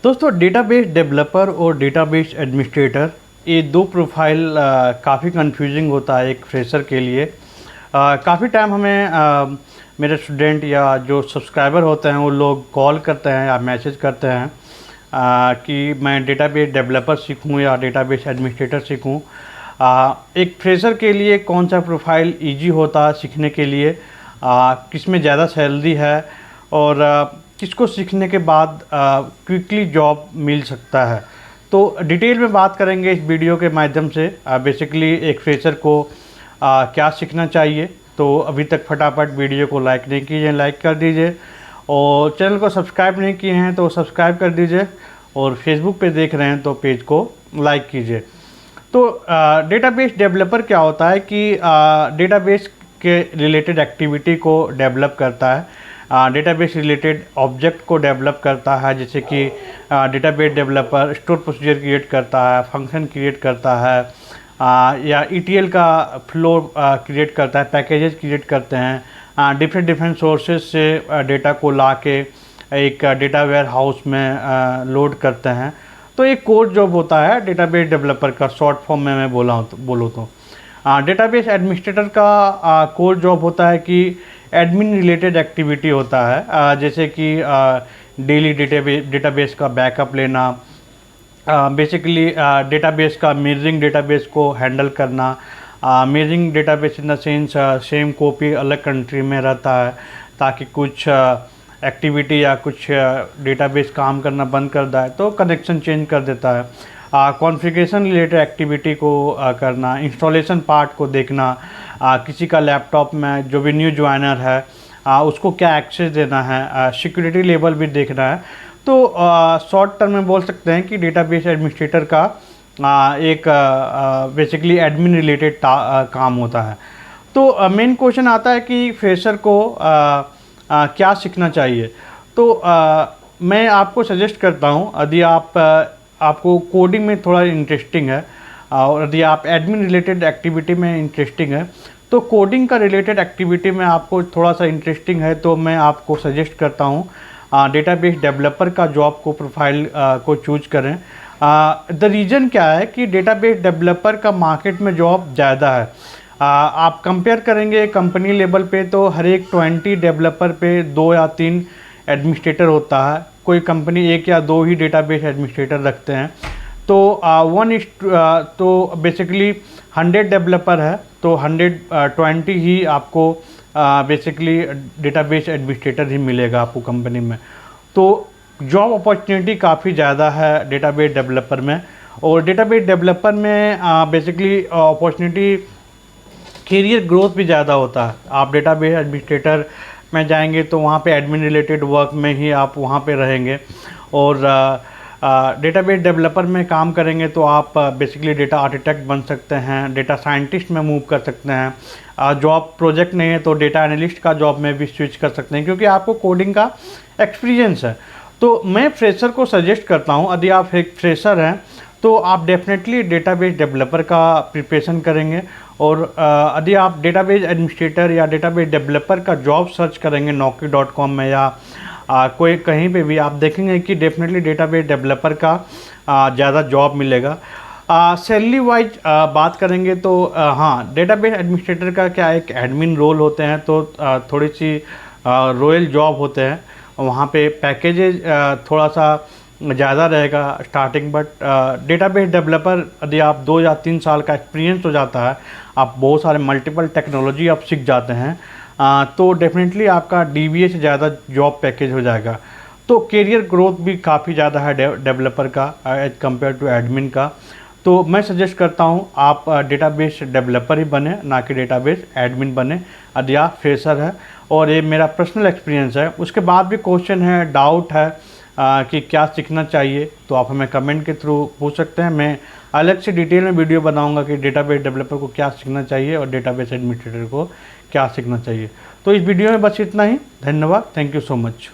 दोस्तों, database developer और database administrator ये दो प्रोफाइल काफ़ी कंफ्यूजिंग होता है एक फ्रेशर के लिए। काफ़ी टाइम हमें मेरे स्टूडेंट या जो सब्सक्राइबर होते हैं वो लोग कॉल करते हैं या मैसेज करते हैं कि मैं डेटाबेस डेवलपर सीखूं या डेटाबेस एडमिनिस्ट्रेटर सीखूं। एक फ्रेशर के लिए कौन सा प्रोफाइल इजी होता है सीखने के लिए, किस में ज़्यादा सैलरी है और किसको सीखने के बाद क्विकली जॉब मिल सकता है। तो डिटेल में बात करेंगे इस वीडियो के माध्यम से। बेसिकली एक फ्रेशर को क्या सीखना चाहिए। तो अभी तक फटाफट वीडियो को लाइक नहीं कीजिए, लाइक कर दीजिए, और चैनल को सब्सक्राइब नहीं किए हैं तो सब्सक्राइब कर दीजिए, और फेसबुक पे देख रहे हैं तो पेज को लाइक कीजिए। तो डेटाबेस डेवलपर क्या होता है कि डेटाबेस के रिलेटेड एक्टिविटी को डेवलप करता है, डेटाबेस रिलेटेड ऑब्जेक्ट को डेवलप करता है। जैसे कि database developer store procedure create करता है, फंक्शन क्रिएट करता है, या ETL का फ्लो क्रिएट करता है, पैकेजेस क्रिएट करते हैं, डिफरेंट सोर्सेज से डेटा को ला के एक डेटा वेयर हाउस में लोड करते हैं। तो एक कोर जॉब होता है डेटाबेस डेवलपर का, शॉर्ट फॉर्म में मैं बोलूँ तो। डेटाबेस एडमिनिस्ट्रेटर का कोर जॉब होता है कि एडमिन रिलेटेड एक्टिविटी होता है, जैसे कि डेली डेटाबेस का बैकअप लेना, बेसिकली डेटाबेस का मिररिंग डेटाबेस को हैंडल करना। Mirroring database in the sense same copy अलग कंट्री में रहता है, ताकि कुछ एक्टिविटी या कुछ डेटाबेस काम करना बंद कर देता है तो कनेक्शन चेंज कर देता है। कॉन्फ़िगरेशन रिलेटेड एक्टिविटी को करना, इंस्टॉलेशन पार्ट को देखना, किसी का लैपटॉप में जो भी न्यू ज्वाइनर है उसको क्या एक्सेस देना है, सिक्योरिटी लेवल भी देखना है। तो शॉर्ट टर्म में बोल सकते हैं कि डेटाबेस एडमिनिस्ट्रेटर का एक बेसिकली एडमिन रिलेटेड काम होता है। तो मेन क्वेश्चन आता है कि फ्रेशर को क्या सीखना चाहिए। तो मैं आपको सजेस्ट करता हूँ, यदि आपको कोडिंग में थोड़ा इंटरेस्टिंग है और यदि आप एडमिन रिलेटेड एक्टिविटी में इंटरेस्टिंग है, तो कोडिंग का रिलेटेड एक्टिविटी में आपको थोड़ा सा इंटरेस्टिंग है तो मैं आपको सजेस्ट करता हूँ डेटाबेस डेवलपर का जॉब को प्रोफाइल को चूज करें। द रीज़न क्या है कि डेटाबेस डेवलपर का मार्केट में जॉब ज़्यादा है। आप कंपेयर करेंगे कंपनी लेवल पे तो हर एक 20 डेवलपर पे 2 या 3 एडमिनिस्ट्रेटर होता है। कोई कंपनी 1 या 2 ही डेटाबेस एडमिनिस्ट्रेटर रखते हैं। तो तो बेसिकली 100 डेवलपर है तो 120 ही आपको बेसिकली डेटाबेस एडमिनिस्ट्रेटर ही मिलेगा आपको कंपनी में। तो जॉब अपॉर्चुनिटी काफ़ी ज़्यादा है डेटाबेस डेवलपर में, और डेटाबेस डेवलपर में बेसिकली अपॉर्चुनिटी कैरियर ग्रोथ भी ज़्यादा होता है। आप डेटाबेस एडमिनिस्ट्रेटर में जाएंगे तो वहाँ पे एडमिन रिलेटेड वर्क में ही आप वहाँ पे रहेंगे, और डेटाबेस डेवलपर में काम करेंगे तो आप बेसिकली डेटा आर्किटेक्ट बन सकते हैं, डेटा साइंटिस्ट में मूव कर सकते हैं। जॉब प्रोजेक्ट नहीं है तो डेटा एनालिस्ट का जॉब में भी स्विच कर सकते हैं, क्योंकि आपको कोडिंग का एक्सपीरियंस है। तो मैं फ्रेशर को सजेस्ट करता हूँ, यदि आप एक फ्रेशर हैं तो आप डेफिनेटली डेटाबेस डेवलपर का प्रिपरेशन करेंगे, और यदि आप डेटाबेस एडमिनिस्ट्रेटर या डेटाबेस डेवलपर का जॉब सर्च करेंगे naukri.com में या कोई कहीं पे भी, आप देखेंगे कि डेफिनेटली डेटाबेस डेवलपर का ज़्यादा जॉब मिलेगा। सैलरी वाइज बात करेंगे तो हाँ, डेटाबेस एडमिनिस्ट्रेटर का क्या एक एडमिन रोल होते हैं तो थोड़ी सी रॉयल जॉब होते हैं, वहाँ पे पैकेजेज थोड़ा सा ज़्यादा रहेगा स्टार्टिंग। बट डेटाबेस डेवलपर यदि आप 2 या 3 साल का एक्सपीरियंस हो जाता है, आप बहुत सारे मल्टीपल टेक्नोलॉजी आप सीख जाते हैं, तो डेफिनेटली आपका DBA से ज़्यादा जॉब पैकेज हो जाएगा। तो कैरियर ग्रोथ भी काफ़ी ज़्यादा है डेवलपर का एज कम्पेयर टू एडमिन का। तो मैं सजेस्ट करता हूँ आप डेटाबेस डेवलपर ही बने, ना कि डेटाबेस एडमिन बने, यदि आप फ्रेशर है। और ये मेरा पर्सनल एक्सपीरियंस है। उसके बाद भी क्वेश्चन है, डाउट है कि क्या सीखना चाहिए, तो आप हमें कमेंट के थ्रू पूछ सकते हैं। मैं अलग से डिटेल में वीडियो बनाऊंगा कि डेटाबेस डेवलपर को क्या सीखना चाहिए और डेटाबेस एडमिनिस्ट्रेटर को क्या सीखना चाहिए। तो इस वीडियो में बस इतना ही। धन्यवाद। Thank you so much.